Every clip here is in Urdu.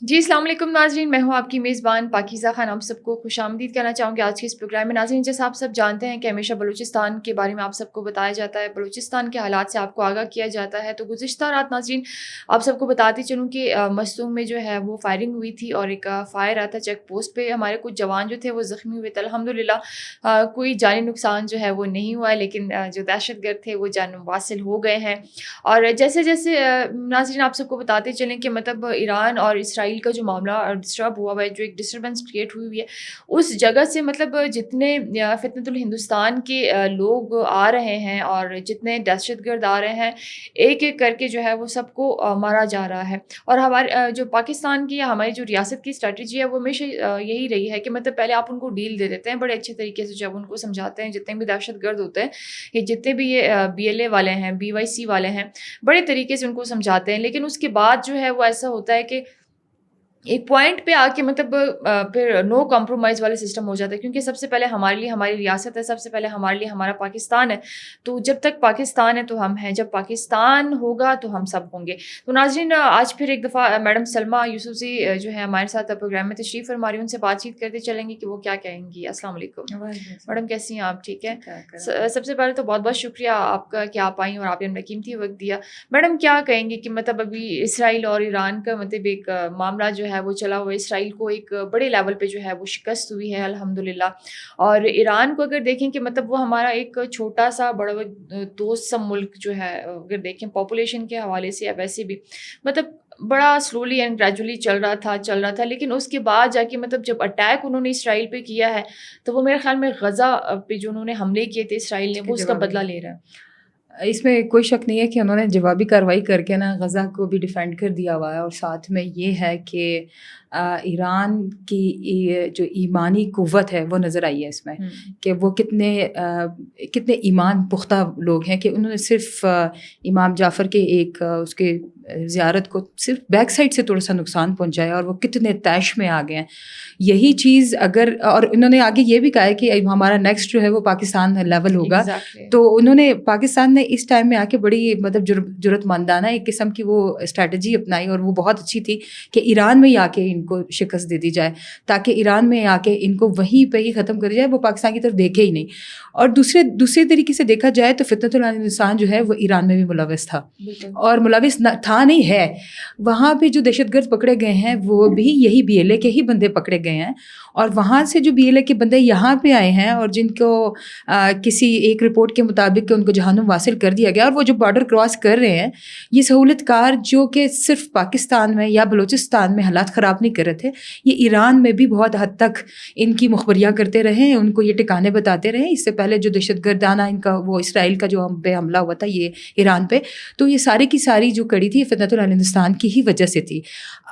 جی السلام علیکم ناظرین، میں ہوں آپ کی میزبان پاکیزہ خان. آپ سب کو خوش آمدید کہنا چاہوں گی آج کے اس پروگرام میں. ناظرین، جیسا آپ سب جانتے ہیں کہ ہمیشہ بلوچستان کے بارے میں آپ سب کو بتایا جاتا ہے، بلوچستان کے حالات سے آپ کو آگاہ کیا جاتا ہے. تو گزشتہ رات ناظرین آپ سب کو بتاتی چلوں کہ مستونگ میں جو ہے وہ فائرنگ ہوئی تھی اور ایک فائر آیا تھا چیک پوسٹ پہ. ہمارے کچھ جوان جو تھے وہ زخمی ہوئے تھے. الحمدللہ کوئی جانی نقصان جو ہے وہ نہیں ہوا ہے، لیکن جو دہشت گرد تھے وہ جان واصل ہو گئے ہیں. اور جیسے جیسے ناظرین آپ سب کو بتاتے چلیں کہ مطلب ایران اور اسرائیل کا جو معاملہ ڈسٹرب ہوا ہے، جو ایک ڈسٹربنس کریٹ ہوئی ہے اس جگہ سے، مطلب جتنے فتنۃ الہندوستان کے لوگ آ رہے ہیں اور جتنے دہشت گرد آ رہے ہیں، ایک ایک کر کے جو ہے وہ سب کو مارا جا رہا ہے. اور ہمارے جو پاکستان کی یا ہماری جو ریاست کی اسٹریٹجی ہے وہ ہمیشہ یہی رہی ہے کہ مطلب پہلے آپ ان کو ڈیل دے دیتے ہیں بڑے اچھے طریقے سے، جب ان کو سمجھاتے ہیں جتنے بھی دہشت گرد ہوتے ہیں، یہ جتنے بھی یہ BLA والے ہیں، BYC والے ہیں، بڑے طریقے سے ان کو سمجھاتے ہیں. لیکن اس کے بعد جو ہے وہ ایسا ہوتا ہے کہ ایک پوائنٹ پہ آ کے مطلب پھر نو کمپرومائز والا سسٹم ہو جاتا ہے، کیونکہ سب سے پہلے ہمارے لیے ہماری ریاست ہے، سب سے پہلے ہمارے لیے ہمارا پاکستان ہے. تو جب تک پاکستان ہے تو ہم ہیں، جب پاکستان ہوگا تو ہم سب ہوں گے. تو ناظرین آج پھر ایک دفعہ میڈم سلمیٰ یوسفزئی جو ہے ہمارے ساتھ پروگرام میں تشریف فرما رہی، ان سے بات چیت کرتے چلیں گی کہ وہ کیا کہیں گی. السلام علیکم میڈم، کیسی ہیں آپ؟ ٹھیک ہے. سب سے پہلے تو بہت بہت شکریہ آپ کا کہ آپ آئیں اور آپ نے اپنا قیمتی وقت دیا. میڈم کیا کہیں گے کہ مطلب ابھی اسرائیل اور ایران کا مطلب ایک معاملہ جو ہے وہ چلا ہوا ہے. اسرائیل کو ایک بڑے لیول پہ جو ہے وہ شکست ہوئی ہے الحمدللہ، اور ایران کو اگر دیکھیں کہ مطلب وہ ہمارا ایک چھوٹا سا بڑا دوست سا ملک جو ہے، اگر دیکھیں پاپولیشن کے حوالے سے یا ویسے بھی مطلب بڑا سلولی اینڈ گریجولی چل رہا تھا. لیکن اس کے بعد جا کے مطلب جب اٹیک انہوں نے اسرائیل پہ کیا ہے تو وہ میرے خیال میں غزہ پہ جو انہوں نے حملے کیے تھے اسرائیل نے، وہ اس کا بدلہ لے رہا ہے. اس میں کوئی شک نہیں ہے کہ انہوں نے جوابی کارروائی کر کے نا غزہ کو بھی ڈیفینڈ کر دیا ہوا ہے. اور ساتھ میں یہ ہے کہ ایران کی جو ایمانی قوت ہے وہ نظر آئی ہے اس میں، کہ وہ کتنے ایمان پختہ لوگ ہیں، کہ انہوں نے صرف امام جعفر کے ایک اس کے زیارت کو صرف بیک سائڈ سے تھوڑا سا نقصان پہنچایا اور وہ کتنے طیش میں آ گئے ہیں. یہی چیز اگر، اور انہوں نے آگے یہ بھی کہا ہے کہ ہمارا نیکسٹ جو ہے وہ پاکستان لیول ہوگا. تو انہوں نے پاکستان نے اس ٹائم میں آ کے بڑی مطلب جرت مندانہ ایک قسم کی وہ اسٹریٹجی اپنائی، اور وہ بہت اچھی تھی کہ ایران میں ہی آ کے ان کو شکست دے دی جائے، تاکہ ایران میں آ کے ان کو وہیں پہ ہی ختم کر جائے، وہ پاکستان کی طرف دیکھے ہی نہیں. اور دوسرے طریقے سے دیکھا جائے تو فتنۃ الہندوستان جو ہے وہ ایران میں بھی ملوث تھا، اور ملوث تھا نہیں ہے. وہاں پہ جو دہشت گرد پکڑے گئے ہیں وہ بھی یہی BLA کے ہی بندے پکڑے گئے ہیں، اور وہاں سے جو BLA کے بندے یہاں پہ آئے ہیں اور جن کو کسی ایک رپورٹ کے مطابق کہ ان کو جہنم واصل کر دیا گیا، اور وہ جو بارڈر کراس کر رہے ہیں یہ سہولت کار جو کہ صرف پاکستان میں یا بلوچستان میں حالات خراب نہیں کر رہے تھے، یہ ایران میں بھی بہت حد تک ان کی مخبریاں کرتے رہے، ان کو یہ ٹھکانے بتاتے رہے. اس سے پہلے جو دہشت گردانہ ان کا وہ اسرائیل کا جو ہم پہ حملہ ہوا تھا یہ ایران پہ، تو یہ ساری کی ساری جو کڑی تھی فتنۃ الہندوستان کی ہی وجہ سے تھی.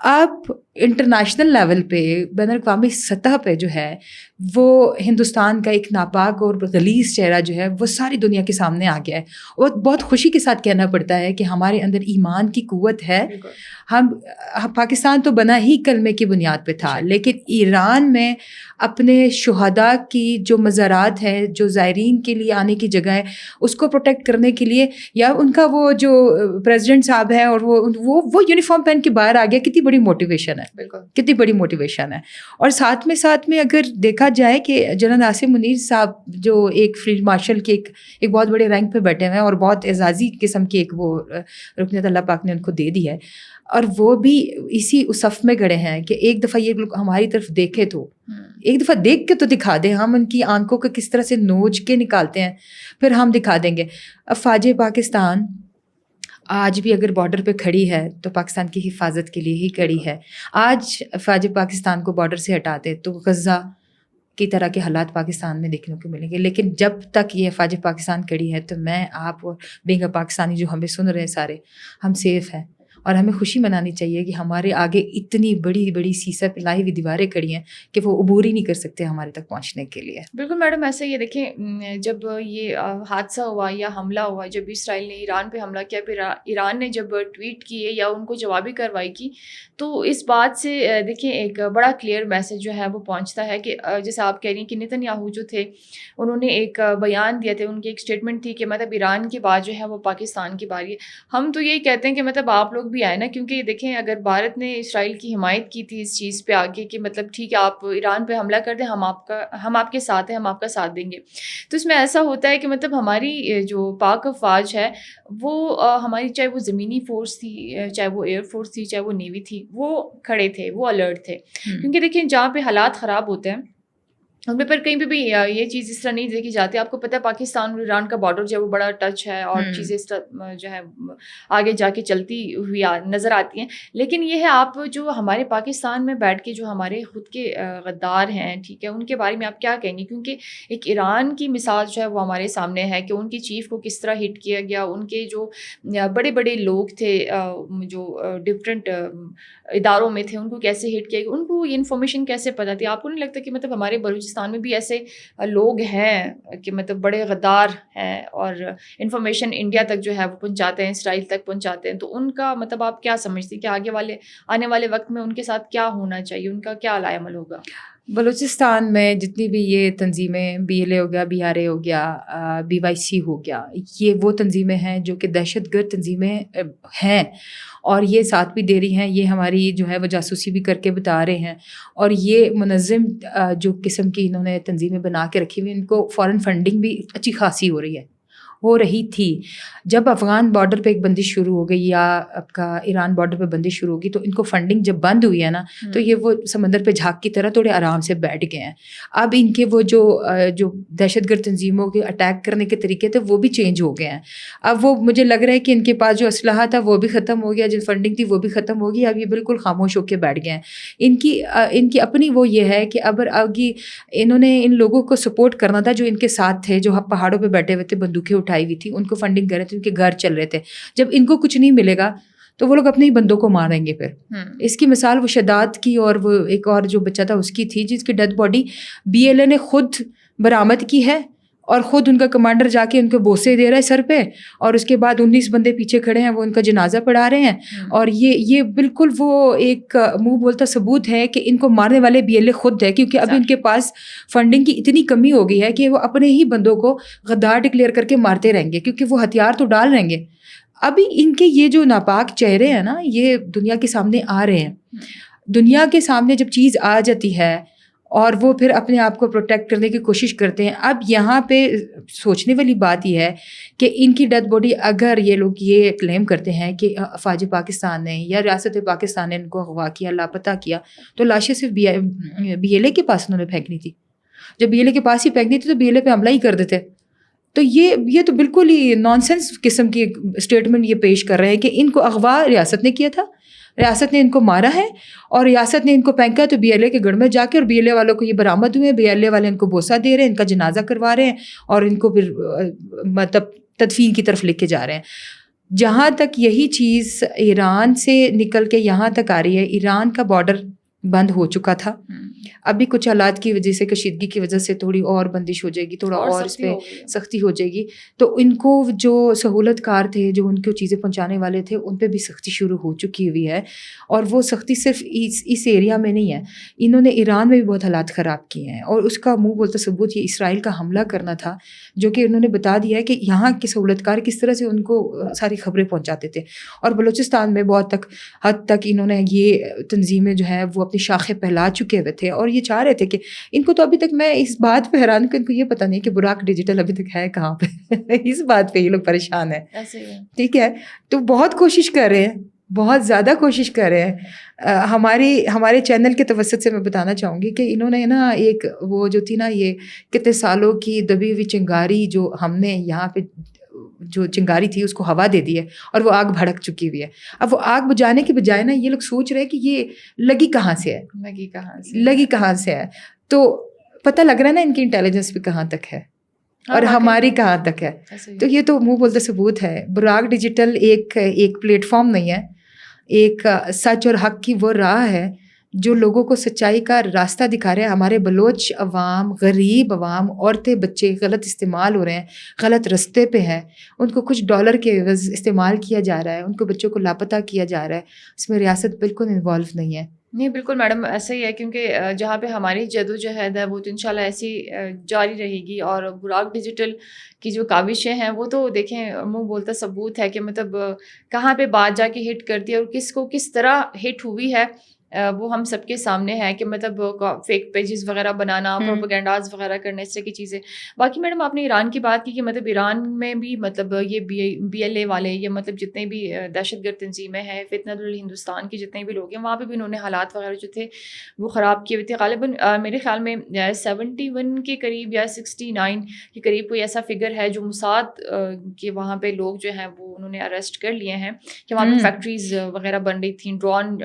اب انٹرنیشنل لیول پہ، بین الاقوامی سطح پہ جو ہے وہ ہندوستان کا ایک ناپاک اور غلیظ چہرہ جو ہے وہ ساری دنیا کے سامنے آ گیا ہے. اور بہت خوشی کے ساتھ کہنا پڑتا ہے کہ ہمارے اندر ایمان کی قوت ہے. ہم پاکستان تو بنا ہی کلمے کی بنیاد پہ تھا، لیکن ایران میں اپنے شہداء کی جو مزارات ہے، جو زائرین کے لیے آنے کی جگہ ہے، اس کو پروٹیکٹ کرنے کے لیے، یا ان کا وہ جو پریزیڈنٹ صاحب ہے اور وہ یونیفارم پہن کے باہر آ گیا، کتنی بڑی موٹیویشن ہے، کتنی بڑی موٹیویشن ہے. اور ساتھ میں اگر دیکھا جائے کہ جنرل عاصم منیر صاحب جو ایک فیلڈ مارشل کے ایک بہت بڑے رینک پہ بیٹھے ہوئے ہیں اور بہت اعزازی قسم کی ایک وہ رکنیت اللہ پاک نے ان کو دے دی ہے، اور وہ بھی اسی اس صف میں گڑے ہیں کہ ایک دفعہ یہ لوگ ہماری طرف دیکھے تو ایک دفعہ دیکھ کے تو دکھا دیں، ہم ان کی آنکھوں کو کس طرح سے نوچ کے نکالتے ہیں پھر ہم دکھا دیں گے. افواج پاکستان آج بھی اگر بارڈر پہ کھڑی ہے تو پاکستان کی حفاظت کے لیے ہی کھڑی ہے. آج افواج پاکستان کو بارڈر سے ہٹاتے تو غزہ کی طرح کے حالات پاکستان میں دیکھنے کو ملیں گے. لیکن جب تک یہ افواج پاکستان کھڑی ہے تو میں آپ اور بینگا پاکستانی جو ہمیں سن رہے ہیں سارے، ہم سیف ہیں. اور ہمیں خوشی منانی چاہیے کہ ہمارے آگے اتنی بڑی بڑی سیسہ پلائی ہوئی دیواریں کھڑی ہیں کہ وہ عبور ہی نہیں کر سکتے ہمارے تک پہنچنے کے لیے. بالکل میڈم، ایسا یہ دیکھیں جب یہ حادثہ ہوا یا حملہ ہوا، جب اسرائیل نے ایران پہ حملہ کیا، پھر ایران نے جب ٹویٹ کیے یا ان کو جوابی کارروائی کی، تو اس بات سے دیکھیں ایک بڑا کلیئر میسج جو ہے وہ پہنچتا ہے کہ جیسے آپ کہہ رہی ہیں کہ نیتن یاہو جو تھے انہوں نے ایک بیان دیا تھا، ان کی ایک اسٹیٹمنٹ تھی کہ مطلب ایران کی بات جو ہے وہ پاکستان کی باری ہے. ہم تو یہی کہتے ہیں کہ مطلب آپ لوگ بھی آئے نا, کیونکہ دیکھیں اگر بھارت نے اسرائیل کی حمایت کی تھی اس چیز پہ آگے کہ مطلب ٹھیک ہے آپ ایران پہ حملہ کر دیں, ہم آپ کے ساتھ ہیں, ہم آپ کا ساتھ دیں گے, تو اس میں ایسا ہوتا ہے کہ مطلب ہماری جو پاک افواج ہے وہ ہماری, چاہے وہ زمینی فورس تھی, چاہے وہ ایئر فورس تھی, چاہے وہ نیوی تھی, وہ کھڑے تھے, وہ الرٹ تھے. کیونکہ دیکھیں جہاں پہ حالات خراب ہوتے ہیں ان پر کہیں پہ بھی یہ چیز اس طرح نہیں دیکھی جاتی. آپ کو پتہ ہے پاکستان اور ایران کا بارڈر جو ہے وہ بڑا ٹچ ہے اور چیزیں اس طرح جو ہے آگے جا کے چلتی ہوئی نظر آتی ہیں. لیکن یہ ہے آپ جو ہمارے پاکستان میں بیٹھ کے جو ہمارے خود کے غدار ہیں, ٹھیک ہے, ان کے بارے میں آپ کیا کہیں گے؟ کیونکہ ایک ایران کی مثال جو ہے وہ ہمارے سامنے ہے کہ ان کی چیف کو کس طرح ہٹ کیا گیا, ان کے جو بڑے بڑے لوگ تھے جو ڈفرینٹ اداروں میں تھے ان کو کیسے ہٹ کیا گیا, ان کو یہ انفارمیشن کیسے پتہ تھی. آپ کو نہیں لگتا کہ مطلب ہمارے بلوچستان میں بھی ایسے لوگ ہیں کہ مطلب بڑے غدار ہیں اور انفارمیشن انڈیا تک جو ہے وہ پہنچاتے ہیں, اسرائیل تک پہنچاتے ہیں, تو ان کا مطلب آپ کیا سمجھتے ہیں کہ آنے والے وقت میں ان کے ساتھ کیا ہونا چاہیے, ان کا کیا علائی عمل ہوگا؟ بلوچستان میں جتنی بھی یہ تنظیمیں BLA ہو گیا, BRA ہو گیا, BYC ہو گیا, یہ وہ تنظیمیں ہیں جو کہ دہشت گرد تنظیمیں ہیں اور یہ ساتھ بھی دے رہی ہیں, یہ ہماری جو ہے وہ جاسوسی بھی کر کے بتا رہے ہیں. اور یہ منظم جو قسم کی انہوں نے تنظیمیں بنا کے رکھی ہوئی, ان کو فورن فنڈنگ بھی اچھی خاصی ہو رہی تھی. جب افغان بارڈر پہ ایک بندش شروع ہو گئی یا آپ کا ایران بارڈر پہ بندش شروع ہوگی تو ان کو فنڈنگ جب بند ہوئی ہے نا تو یہ وہ سمندر پہ جھاگ کی طرح تھوڑے آرام سے بیٹھ گئے ہیں. اب ان کے وہ جو دہشت گرد تنظیموں کے اٹیک کرنے کے طریقے تھے وہ بھی چینج ہو گئے ہیں. اب وہ مجھے لگ رہا ہے کہ ان کے پاس جو اسلحہ تھا وہ بھی ختم ہو گیا, جو فنڈنگ تھی وہ بھی ختم ہو گئی. اب یہ بالکل خاموش ہو کے بیٹھ گئے ہیں. ان کی اپنی وہ یہ ہے کہ اب انہوں نے ان لوگوں کو سپورٹ کرنا تھا جو ان کے ساتھ تھے, جو پہاڑوں پہ بیٹھے ہوئے تھے, بندوقیں اٹھائی ہوئی تھی, ان کو فنڈنگ کر رہے تھے, ان کے گھر چل رہے تھے. جب ان کو کچھ نہیں ملے گا تو وہ لوگ اپنے ہی بندوں کو ماریں گے. پھر اس کی مثال وہ شداد کی اور وہ ایک اور جو بچہ تھا اس کی تھی, جس کی ڈیتھ باڈی BLA نے خود برآمد کی ہے اور خود ان کا کمانڈر جا کے ان کو بوسے دے رہا ہے سر پہ, اور اس کے بعد 19 بندے پیچھے کھڑے ہیں, وہ ان کا جنازہ پڑھا رہے ہیں. اور یہ بالکل وہ ایک منہ بولتا ثبوت ہے کہ ان کو مارنے والے BLA خود ہے, کیونکہ ابھی ان کے پاس فنڈنگ کی اتنی کمی ہو گئی ہے کہ وہ اپنے ہی بندوں کو غدار ڈکلیئر کر کے مارتے رہیں گے, کیونکہ وہ ہتھیار تو ڈال رہیں گے. ابھی ان کے یہ جو ناپاک چہرے ہیں نا, یہ دنیا کے سامنے آ رہے ہیں. دنیا کے سامنے جب چیز آ جاتی ہے اور وہ پھر اپنے آپ کو پروٹیکٹ کرنے کی کوشش کرتے ہیں. اب یہاں پہ سوچنے والی بات یہ ہے کہ ان کی ڈیتھ باڈی اگر یہ لوگ یہ کلیم کرتے ہیں کہ افواج پاکستان نے یا ریاست پاکستان نے ان کو اغوا کیا, لاپتہ کیا, تو لاشیں صرف BLA کے پاس انہوں نے پھینکنی تھی. جب BLA کے پاس ہی پھینکنی تھی تو BLA پہ حملہ ہی کر دیتے. تو یہ تو بالکل ہی نان سینس قسم کی اسٹیٹمنٹ یہ پیش کر رہے ہیں کہ ان کو اغوا ریاست نے کیا تھا, ریاست نے ان کو مارا ہے اور ریاست نے ان کو پھینکا تو BLA کے گڑھ میں جا کے, اور BLA والوں کو یہ برآمد ہوئے, BLA والے ان کو بوسہ دے رہے ہیں, ان کا جنازہ کروا رہے ہیں اور ان کو پھر مطلب تدفین کی طرف لے کے جا رہے ہیں. جہاں تک یہی چیز ایران سے نکل کے یہاں تک آ رہی ہے, ایران کا بارڈر بند ہو چکا تھا, ابھی کچھ حالات کی وجہ سے, کشیدگی کی وجہ سے تھوڑی اور بندش ہو جائے گی, تھوڑا اور اس پہ سختی ہو جائے گی. تو ان کو جو سہولت کار تھے, جو ان کو چیزیں پہنچانے والے تھے, ان پہ بھی سختی شروع ہو چکی ہوئی ہے. اور وہ سختی صرف اس ایریا میں نہیں ہے, انہوں نے ایران میں بھی بہت حالات خراب کیے ہیں. اور اس کا منہ بولتا ثبوت یہ اسرائیل کا حملہ کرنا تھا, جو کہ انہوں نے بتا دیا ہے کہ یہاں کے سہولت کار کس طرح سے ان کو ساری خبریں پہنچاتے تھے. اور بلوچستان میں بہت حد تک انہوں نے یہ تنظیمیں جو ہے وہ اپنی شاخیں پھیلا چکے ہوئے تھے, اور یہ چاہ رہے تھے کہ ان کو تو ابھی تک, میں اس بات پہ حیران کہ ان کو یہ پتہ نہیں کہ براق ڈیجیٹل ابھی تک ہے کہاں پہ. اس بات پہ یہ لوگ پریشان ہیں. ٹھیک ہے, تو بہت کوشش کر رہے ہیں, بہت زیادہ کوشش کر رہے ہیں. ہمارے چینل کے توسط سے میں بتانا چاہوں گی کہ انہوں نے نا ایک وہ جو تھی نا, یہ کتنے سالوں کی دبی ہوئی چنگاری جو ہم نے یہاں پہ جو چنگاری تھی اس کو ہوا دے دی ہے اور وہ آگ بھڑک چکی ہوئی ہے. اب وہ آگ بجھانے کے بجائے نا یہ لوگ سوچ رہے ہیں کہ یہ لگی کہاں سے ہے. تو پتہ لگ رہا ہے نا ان کی انٹیلیجنس بھی کہاں تک ہے اور ہماری کہاں تک ہے. تو یہ تو منہ بولتا ثبوت ہے. براق ڈیجیٹل ایک پلیٹ فارم نہیں ہے, ایک سچ اور حق کی وہ راہ ہے جو لوگوں کو سچائی کا راستہ دکھا رہے ہیں. ہمارے بلوچ عوام, غریب عوام, عورتیں, بچے غلط استعمال ہو رہے ہیں, غلط رستے پہ ہیں, ان کو کچھ ڈالر کے عوض استعمال کیا جا رہا ہے, ان کو بچوں کو لاپتہ کیا جا رہا ہے. اس میں ریاست بالکل انوالو نہیں ہے. نہیں بالکل میڈم ایسا ہی ہے، کیونکہ جہاں پہ ہماری جدوجہد ہے وہ تو انشاءاللہ ایسی جاری رہے گی. اور براق ڈیجیٹل کی جو کاوشیں ہیں وہ تو دیکھیں منہ بولتا ثبوت ہے کہ مطلب کہاں پہ بات جا کے ہٹ کرتی ہے اور کس کو کس طرح ہٹ ہوئی ہے وہ ہم سب کے سامنے ہے کہ مطلب فیک پیجز وغیرہ بنانا، پروپیگنڈاز وغیرہ کرنا، اس طرح کی چیزیں. باقی میڈم آپ نے ایران کی بات کی کہ مطلب ایران میں بھی مطلب یہ بی ایل اے والے یا مطلب جتنے بھی دہشت گرد تنظیمیں ہیں، فتنۃ الہندوستان کے جتنے بھی لوگ ہیں، وہاں پہ بھی انہوں نے حالات وغیرہ جو تھے وہ خراب کیے ہوئے تھے. غالباً میرے خیال میں 71 کے قریب یا 69 کے قریب کوئی ایسا فگر ہے جو موساد کے وہاں پہ لوگ جو ہیں وہ انہوں نے اریسٹ کر لیے ہیں کہ وہاں پہ فیکٹریز وغیرہ بن رہی تھیں، ڈرون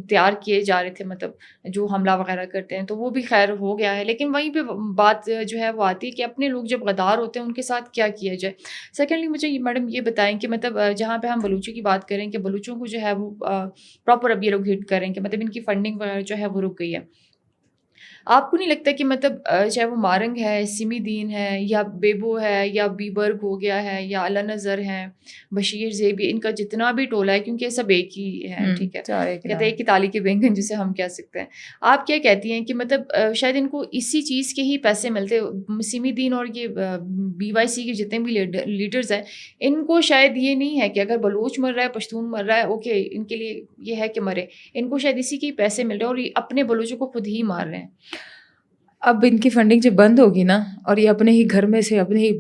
تیار کیے جا رہے تھے مطلب جو حملہ وغیرہ کرتے ہیں، تو وہ بھی خیر ہو گیا ہے. لیکن وہیں پہ بات جو ہے وہ آتی ہے کہ اپنے لوگ جب غدار ہوتے ہیں ان کے ساتھ کیا کیا جائے. سیکنڈلی مجھے میڈم یہ بتائیں کہ مطلب جہاں پہ ہم بلوچی کی بات کریں کہ بلوچوں کو جو ہے وہ پراپر اب یہ لوگ ہٹ کریں کہ مطلب ان کی فنڈنگ وغیرہ جو ہے وہ رک گئی ہے. آپ کو نہیں لگتا کہ مطلب چاہے وہ مارنگ ہے، سمی دین ہے، یا بیبو ہے، یا بیبرگ ہو گیا ہے، یا اللہ نظر ہے، بشیر زیبی، ان کا جتنا بھی ٹولہ ہے، کیونکہ یہ سب ایک ہی ہے، ٹھیک ہے، کہتے ہیں ایک ہی تالی کے بینگن جسے ہم کہہ سکتے ہیں. آپ کیا کہتی ہیں کہ مطلب شاید ان کو اسی چیز کے ہی پیسے ملتے، سمی دین اور یہ بی وائی سی کے جتنے بھی لیڈرز ہیں، ان کو شاید یہ نہیں ہے کہ اگر بلوچ مر رہا ہے، پشتون مر رہا ہے، اوکے ان کے لیے یہ ہے کہ مرے، ان کو شاید اسی کے ہی پیسے مل رہے ہیں اور یہ اپنے بلوچوں کو خود ہی مار رہے ہیں. اب ان کی فنڈنگ جب بند ہوگی نا اور یہ اپنے ہی گھر میں سے اپنے ہی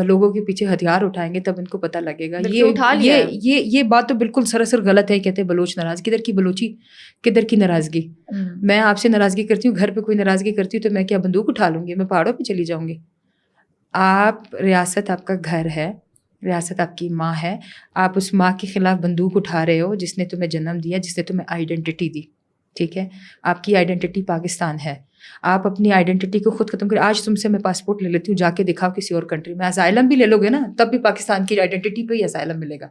لوگوں کے پیچھے ہتھیار اٹھائیں گے تب ان کو پتہ لگے گا. یہ بات تو بالکل سراسر غلط ہے. کہتے ہیں بلوچ ناراض، کدھر کی بلوچی، کدھر کی ناراضگی. میں آپ سے ناراضگی کرتی ہوں، گھر پہ کوئی ناراضگی کرتی ہوں تو میں کیا بندوق اٹھا لوں گی، میں پہاڑوں پہ چلی جاؤں گی. آپ ریاست آپ کا گھر ہے، ریاست آپ کی ماں ہے، آپ اس ماں کے خلاف بندوق اٹھا رہے ہو جس نے تمہیں جنم دیا، جس نے تمہیں آئیڈینٹی دی. ٹھیک ہے، آپ کی آئیڈینٹی پاکستان ہے. آپ اپنی آئیڈینٹی کو خود ختم کریں. آج تم سے میں پاسپورٹ لے لیتی ہوں، جا کے دکھاؤ کسی اور کنٹری میں. اسائلم بھی لے لو گے نا تب بھی پاکستان کی آئیڈینٹی پہ ہی اسائلم ملے گا.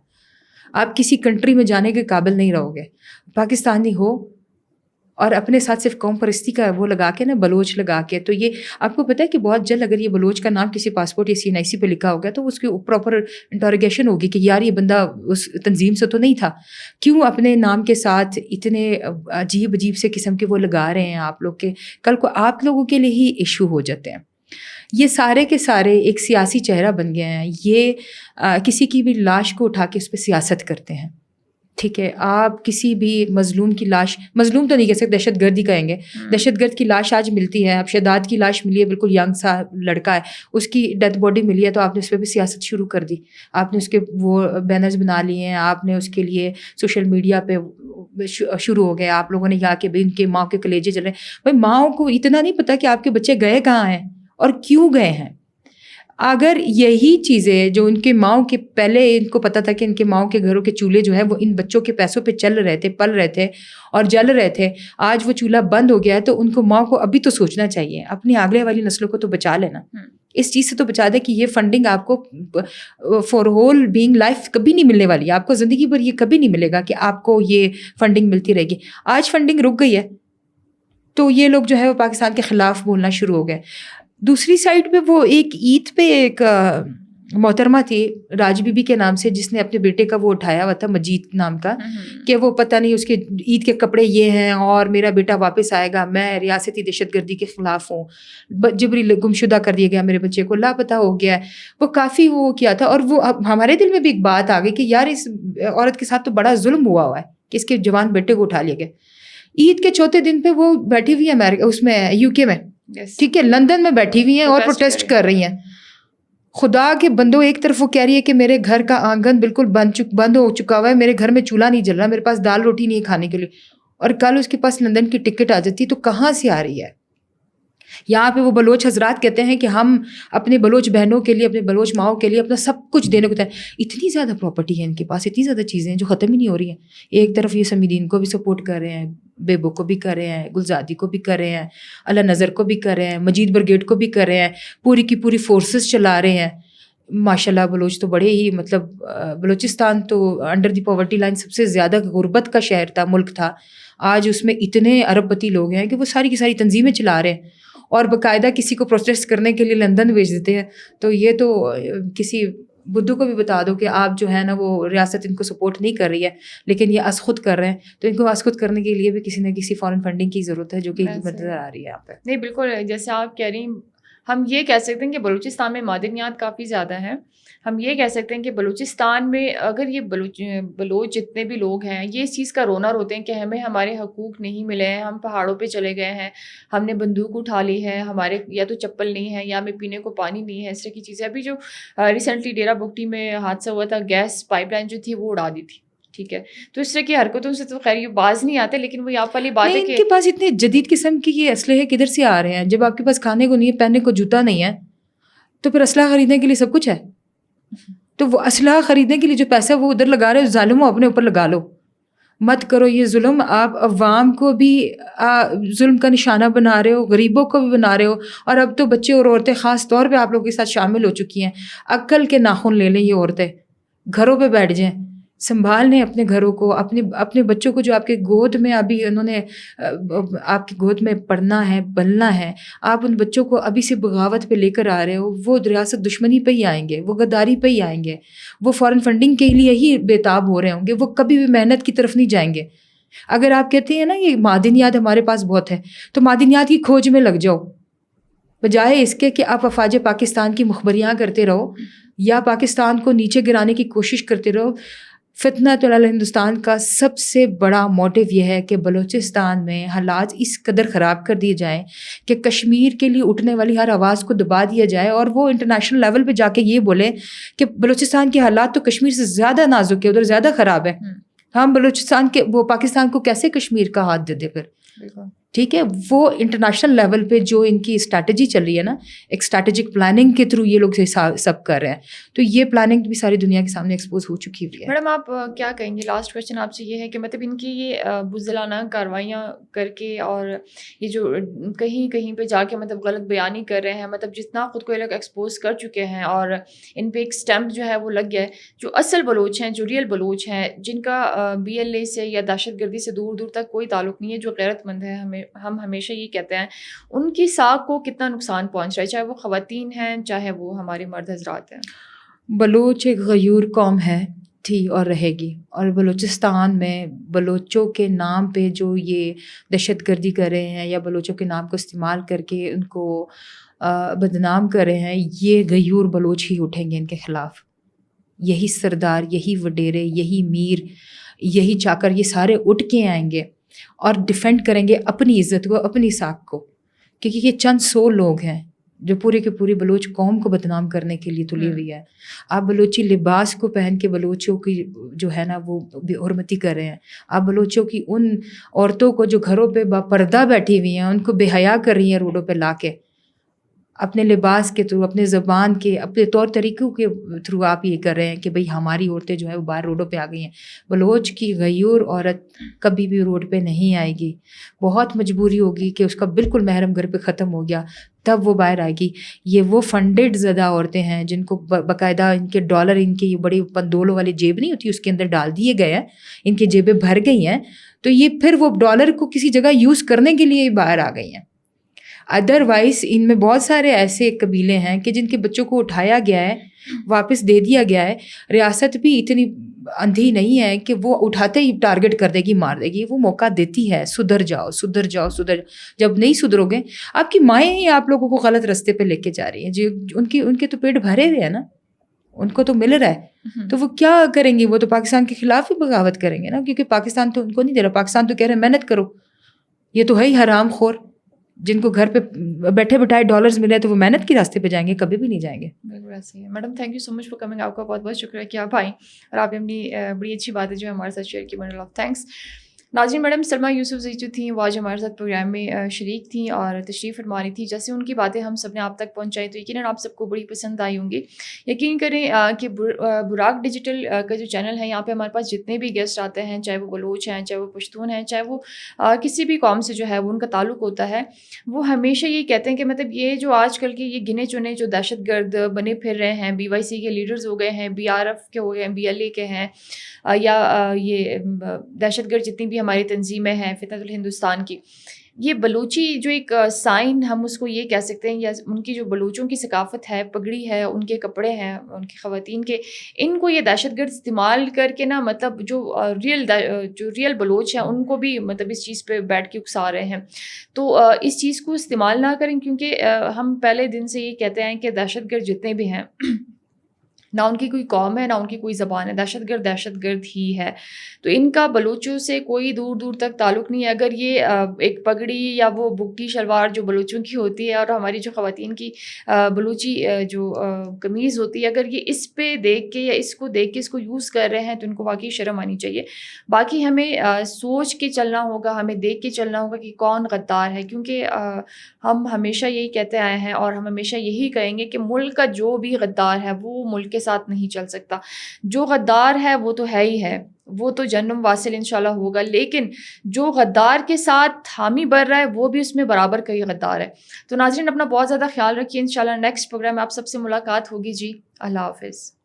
آپ کسی کنٹری میں جانے کے قابل نہیں رہو گے. پاکستانی ہو اور اپنے ساتھ صرف قوم پرستی کا وہ لگا کے نا، بلوچ لگا کے، تو یہ آپ کو پتہ ہے کہ بہت جلد اگر یہ بلوچ کا نام کسی پاسپورٹ یا CNIC پہ لکھا ہوگا تو اس کی پراپر انٹروگیشن ہوگی کہ یار یہ بندہ اس تنظیم سے تو نہیں تھا، کیوں اپنے نام کے ساتھ اتنے عجیب سے قسم کے وہ لگا رہے ہیں آپ لوگ کے کل کو آپ لوگوں کے لیے ہی ایشو ہو جاتے ہیں. یہ سارے کے سارے ایک سیاسی چہرہ بن گئے ہیں. یہ کسی کی بھی لاش کو اٹھا کے اس پہ سیاست کرتے ہیں. ٹھیک ہے، آپ کسی بھی مظلوم کی لاش، مظلوم تو نہیں کہہ سکتے، دہشت گرد ہی کہیں گے، دہشت گرد کی لاش آج ملتی ہے. اب شہداد کی لاش ملی ہے، بالکل ینگ سا لڑکا ہے، اس کی ڈیتھ باڈی ملی ہے تو آپ نے اس پہ بھی سیاست شروع کر دی. آپ نے اس کے وہ بینرز بنا لیے ہیں، آپ نے اس کے لیے سوشل میڈیا پہ شروع ہو گئے. آپ لوگوں نے کہا کہ بھائی ان کے ماں کے کلیجے چل رہے ہیں. بھائی ماؤں کو اتنا نہیں پتا کہ آپ کے بچے گئے کہاں ہیں اور کیوں گئے ہیں. اگر یہی چیزیں جو ان کے ماؤں کے پہلے ان کو پتہ تھا کہ ان کے ماؤں کے گھروں کے چولہے جو ہیں وہ ان بچوں کے پیسوں پہ چل رہے تھے، پل رہے تھے اور جل رہے تھے، آج وہ چولہا بند ہو گیا ہے تو ان کو ماؤں کو ابھی تو سوچنا چاہیے، اپنی آگے والی نسلوں کو تو بچا لینا. اس چیز سے تو بچا دے کہ یہ فنڈنگ آپ کو فار ہول بینگ لائف کبھی نہیں ملنے والی ہے. آپ کو زندگی بھر یہ کبھی نہیں ملے گا کہ آپ کو یہ فنڈنگ ملتی رہے گی. آج فنڈنگ رک گئی ہے تو یہ لوگ جو ہے وہ پاکستان کے خلاف بولنا شروع ہو گئے. دوسری سائڈ پہ وہ ایک عید پہ ایک محترمہ تھی راج بی بی کے نام سے، جس نے اپنے بیٹے کا وہ اٹھایا ہوا تھا مجید نام کا، کہ وہ پتہ نہیں اس کے عید کے کپڑے یہ ہیں اور میرا بیٹا واپس آئے گا، میں ریاستی دہشت گردی کے خلاف ہوں، جبری گمشدہ کر دیا گیا میرے بچے کو، لاپتہ ہو گیا ہے. وہ کافی وہ کیا تھا اور وہ ہمارے دل میں بھی ایک بات آ گئی کہ یار اس عورت کے ساتھ تو بڑا ظلم ہوا ہے کہ اس کے جوان بیٹے کو اٹھا لیا گیا. عید کے چوتھے دن پہ وہ بیٹھی ہوئی ہے امریکہ اس میں UK میں، ٹھیک ہے، لندن میں بیٹھی ہوئی ہیں اور پروٹیسٹ کر رہی ہیں. خدا کے بندو، ایک طرف وہ کہہ رہی ہے کہ میرے گھر کا آنگن بالکل بند ہو چکا ہوا ہے، میرے گھر میں چولہا نہیں جل رہا، میرے پاس دال روٹی نہیں ہے کھانے کے لیے، اور کل اس کے پاس لندن کی ٹکٹ آ جاتی تو کہاں سے آ رہی ہے. یہاں پہ وہ بلوچ حضرات کہتے ہیں کہ ہم اپنے بلوچ بہنوں کے لیے، اپنے بلوچ ماؤں کے لیے اپنا سب کچھ دینے کو تیار. اتنی زیادہ پراپرٹی ہے ان کے پاس، اتنی زیادہ چیزیں ہیں جو ختم ہی نہیں ہو رہی ہیں. ایک طرف یہ سمی دین کو بھی سپورٹ کر رہے ہیں، بیبو کو بھی کر رہے ہیں، گلزادی کو بھی کر رہے ہیں، اللہ نظر کو بھی کر رہے ہیں، مجید برگیڈ کو بھی کر رہے ہیں، پوری کی پوری فورسز چلا رہے ہیں. ماشاء اللہ بلوچ تو بڑے ہی مطلب بلوچستان تو انڈر دی پاورٹی لائن سب سے زیادہ غربت کا شہر تھا، ملک تھا. آج اس میں اتنے ارب پتی لوگ ہیں کہ وہ ساری کی ساری تنظیمیں چلا رہے ہیں اور باقاعدہ کسی کو پروٹیسٹ کرنے کے لیے لندن بھیج دیتے ہیں. تو یہ تو کسی بدھو کو بھی بتا دو کہ آپ جو ہے نا وہ ریاست ان کو سپورٹ نہیں کر رہی ہے لیکن یہ از خود کر رہے ہیں, تو ان کو از خود کرنے کے لیے بھی کسی نہ کسی فارن فنڈنگ کی ضرورت ہے جو کہ نظر آ رہی ہے یہاں پہ. نہیں بالکل, جیسے آپ کہہ رہی ہیں ہم یہ کہہ سکتے ہیں کہ بلوچستان میں معدنیات کافی زیادہ ہیں. ہم یہ کہہ سکتے ہیں کہ بلوچستان میں اگر یہ بلوچ جتنے بھی لوگ ہیں یہ اس چیز کا رونر ہوتے ہیں کہ ہمیں ہمارے حقوق نہیں ملے ہیں, ہم پہاڑوں پہ چلے گئے ہیں, ہم نے بندوق اٹھا لی ہے, ہمارے یا تو چپل نہیں ہے یا ہمیں پینے کو پانی نہیں ہے, اس طرح کی چیزیں. ابھی جو ریسنٹلی ڈیرا بگٹی میں حادثہ ہوا تھا, گیس پائپ لائن جو تھی وہ اڑا دی تھی, ٹھیک ہے, تو اس طرح کی حرکتوں سے تو خیر یہ باز نہیں آتے, لیکن وہ آپ والی بات ہے کہ ان کے پاس اتنے جدید قسم کی یہ اسلحے کدھر سے آ رہے ہیں؟ جب آپ کے پاس کھانے کو نہیں ہے, پہننے کو جوتا نہیں ہے, تو پھر اسلحہ خریدنے کے لیے سب کچھ ہے. تو وہ اسلحہ خریدنے کے لیے جو پیسہ وہ ادھر لگا رہے ہو, ظالموں اپنے اوپر لگا لو, مت کرو یہ ظلم. آپ عوام کو بھی ظلم کا نشانہ بنا رہے ہو, غریبوں کو بھی بنا رہے ہو, اور اب تو بچے اور عورتیں خاص طور پہ آپ لوگوں کے ساتھ شامل ہو چکی ہیں. عقل کے ناخن لے لیں یہ عورتیں, گھروں پہ بیٹھ جائیں, سنبھال لیں اپنے گھروں کو, اپنے بچوں کو جو آپ کے گود میں ابھی انہوں نے آپ کی گود میں پڑھنا ہے, بلنا ہے, آپ ان بچوں کو ابھی سے بغاوت پہ لے کر آ رہے ہو. وہ ریاست دشمنی پہ ہی آئیں گے, وہ غداری پہ ہی آئیں گے, وہ فارن فنڈنگ کے لیے ہی بےتاب ہو رہے ہوں گے, وہ کبھی بھی محنت کی طرف نہیں جائیں گے. اگر آپ کہتے ہیں نا یہ معدنیات ہمارے پاس بہت ہے, تو معدنیات کی کھوج میں لگ جاؤ, بجائے اس کے کہ آپ افواج پاکستان کی مخبریاں کرتے رہو یا پاکستان کو نیچے گرانے کی کوشش کرتے رہو. فتنۃ ہندوستان کا سب سے بڑا موٹیو یہ ہے کہ بلوچستان میں حالات اس قدر خراب کر دیے جائیں کہ کشمیر کے لیے اٹھنے والی ہر آواز کو دبا دیا جائے, اور وہ انٹرنیشنل لیول پہ جا کے یہ بولیں کہ بلوچستان کے حالات تو کشمیر سے زیادہ نازک ہے, ادھر زیادہ خراب ہے. ہم بلوچستان کے وہ پاکستان کو کیسے کشمیر کا ہاتھ دے دے پھر؟ ٹھیک ہے, وہ انٹرنیشنل لیول پہ جو ان کی اسٹریٹجی چل رہی ہے نا, ایک اسٹریٹجک پلاننگ کے تھرو یہ لوگ سب کر رہے ہیں, تو یہ پلاننگ بھی ساری دنیا کے سامنے ایکسپوز ہو چکی ہوئی ہے. میڈم آپ کیا کہیں گے, لاسٹ کویشچن آپ سے یہ ہے کہ مطلب ان کی یہ بزدلانہ کارروائیاں کر کے اور یہ جو کہیں کہیں پہ جا کے مطلب غلط بیانی کر رہے ہیں, مطلب جتنا خود کو یہ لوگ ایکسپوز کر چکے ہیں اور ان پہ ایک اسٹیمپ جو ہے وہ لگ گیا ہے, جو اصل بلوچ ہیں, جو ریئل بلوچ ہیں, جن کا BLA سے یا دہشت گردی سے دور دور تک کوئی تعلق نہیں ہے, جو غیرت مند ہے, ہم ہمیشہ یہ کہتے ہیں, ان کی ساکھ کو کتنا نقصان پہنچ رہا ہے, چاہے وہ خواتین ہیں چاہے وہ ہمارے مرد حضرات ہیں. بلوچ ایک غیور قوم ہے, تھی اور رہے گی, اور بلوچستان میں بلوچوں کے نام پہ جو یہ دہشت گردی کر رہے ہیں یا بلوچوں کے نام کو استعمال کر کے ان کو بدنام کر رہے ہیں, یہ غیور بلوچ ہی اٹھیں گے ان کے خلاف. یہی سردار, یہی وڈیرے, یہی میر, یہی چاکر, یہ سارے اٹھ کے آئیں گے اور ڈیفینڈ کریں گے اپنی عزت کو, اپنی ساکھ کو, کیونکہ یہ چند 100 لوگ ہیں جو پوری کی پوری بلوچ قوم کو بدنام کرنے کے لیے تلی ہوئی ہے. آپ بلوچی لباس کو پہن کے بلوچوں کی جو ہے نا وہ بے حرمتی کر رہے ہیں. آپ بلوچوں کی ان عورتوں کو جو گھروں پہ با پردہ بیٹھی ہوئی ہیں ان کو بے حیا کر رہی ہیں روڈوں پہ لا کے, اپنے لباس کے تھرو, اپنے زبان کے, اپنے طور طریقوں کے تھرو آپ یہ کر رہے ہیں کہ بھئی ہماری عورتیں جو ہے وہ باہر روڈوں پہ آ گئی ہیں. بلوچ کی غیور عورت کبھی بھی روڈ پہ نہیں آئے گی, بہت مجبوری ہوگی کہ اس کا بالکل محرم گھر پہ ختم ہو گیا تب وہ باہر آئے گی. یہ وہ فنڈڈ زدہ عورتیں ہیں جن کو باقاعدہ ان کے ڈالر, ان کی یہ بڑی پندولوں والی جیب نہیں ہوتی اس کے اندر ڈال دیے گئے ہیں, ان کی جیبیں بھر گئی ہیں, تو یہ پھر وہ ڈالر کو کسی جگہ یوز کرنے کے لیے باہر آ گئی ہیں. ادروائز ان میں بہت سارے ایسے قبیلے ہیں کہ جن کے بچوں کو اٹھایا گیا ہے, واپس دے دیا گیا ہے. ریاست بھی اتنی اندھی نہیں ہے کہ وہ اٹھاتے ہی ٹارگٹ کر دے گی, مار دے گی. وہ موقع دیتی ہے, سدھر جاؤ سدھر جاؤ سدھر. جب نہیں سدھرو گے, آپ کی مائیں ہی آپ لوگوں کو غلط رستے پہ لے کے جا رہی ہیں. جو ان کے تو پیٹ بھرے ہوئے ہیں نا, ان کو تو مل رہا ہے, تو وہ کیا کریں گے؟ وہ تو پاکستان کے خلاف ہی بغاوت کریں گے نا, کیونکہ پاکستان تو ان کو نہیں دے رہا. پاکستان تو کہہ رہے ہیں محنت کرو. یہ تو ہے ہی حرام خور, جن کو گھر پہ بیٹھے بٹھائے ڈالرز ملے تو وہ محنت کے راستے پہ جائیں گے, کبھی بھی نہیں جائیں گے. بالکل ایسے ہی ہے. Madam thank you so much for coming. آپ کا بہت بہت شکریہ کہ آپ آئیں اور آپ نے اپنی بڑی اچھی باتیں جو ہے ہمارے ساتھ شیئر کی. Bundle of thanks. ناظرین, میڈم سلمیٰ یوسف جو تھیں وہ آج ہمارے ساتھ پروگرام میں شریک تھیں اور تشریف فرما رہی تھیں. جیسے ان کی باتیں ہم سب نے آپ تک پہنچائی تو یقیناً آپ سب کو بڑی پسند آئی ہوں گی. یقین کریں کہ براق ڈیجیٹل کا جو چینل ہے, یہاں پہ ہمارے پاس جتنے بھی گیسٹ آتے ہیں, چاہے وہ بلوچ ہیں, چاہے وہ پشتون ہیں, چاہے وہ کسی بھی قوم سے جو ہے وہ ان کا تعلق ہوتا ہے, وہ ہمیشہ یہ کہتے ہیں کہ مطلب یہ جو آج کل کے یہ گنے چنے جو دہشت گرد بنے پھر رہے ہیں, BYC کے لیڈرز ہو گئے ہیں, BRF کے ہو گئے ہیں, BLA کے ہیں, یا یہ دہشت گرد جتنی بھی ہماری تنظیمیں ہیں فتنۃ الہندوستان کی, یہ بلوچی جو ایک سائن ہم اس کو یہ کہہ سکتے ہیں، یا ان کی جو بلوچوں کی ثقافت ہے، پگڑی ہے، ان کے کپڑے ہیں، ان کی خواتین کے، ان کو یہ دہشت گرد استعمال کر کے نا مطلب جو ریئل بلوچ ہیں ان کو بھی مطلب اس چیز پہ بیٹھ کے اکسا رہے ہیں. تو اس چیز کو استعمال نہ کریں، کیونکہ ہم پہلے دن سے یہ کہتے ہیں کہ دہشت گرد جتنے بھی ہیں نہ ان کی کوئی قوم ہے، نہ ان کی کوئی زبان ہے، دہشت گرد ہی ہے. تو ان کا بلوچوں سے کوئی دور دور تک تعلق نہیں ہے. اگر یہ ایک پگڑی یا وہ بگٹی شلوار جو بلوچوں کی ہوتی ہے، اور ہماری جو خواتین کی بلوچی جو قمیض ہوتی ہے، اگر یہ اس پہ دیکھ کے یا اس کو دیکھ کے اس کو یوز کر رہے ہیں تو ان کو واقعی شرم آنی چاہیے. باقی ہمیں سوچ کے چلنا ہوگا، ہمیں دیکھ کے چلنا ہوگا کہ کون غدار ہے، کیونکہ ہم ہمیشہ یہی کہتے آئے ہیں اور ہم ہمیشہ یہی کہیں گے کہ ملک کا جو بھی غدار ہے وہ ملک کے ساتھ نہیں چل سکتا. جو غدار ہے وہ تو ہے ہی ہے، وہ تو جہنم واصل انشاءاللہ ہوگا، لیکن جو غدار کے ساتھ حامی بر رہا ہے وہ بھی اس میں برابر کا ہی غدار ہے. تو ناظرین اپنا بہت زیادہ خیال رکھیے. انشاءاللہ نیکسٹ پروگرام میں آپ سب سے ملاقات ہوگی. جی اللہ حافظ.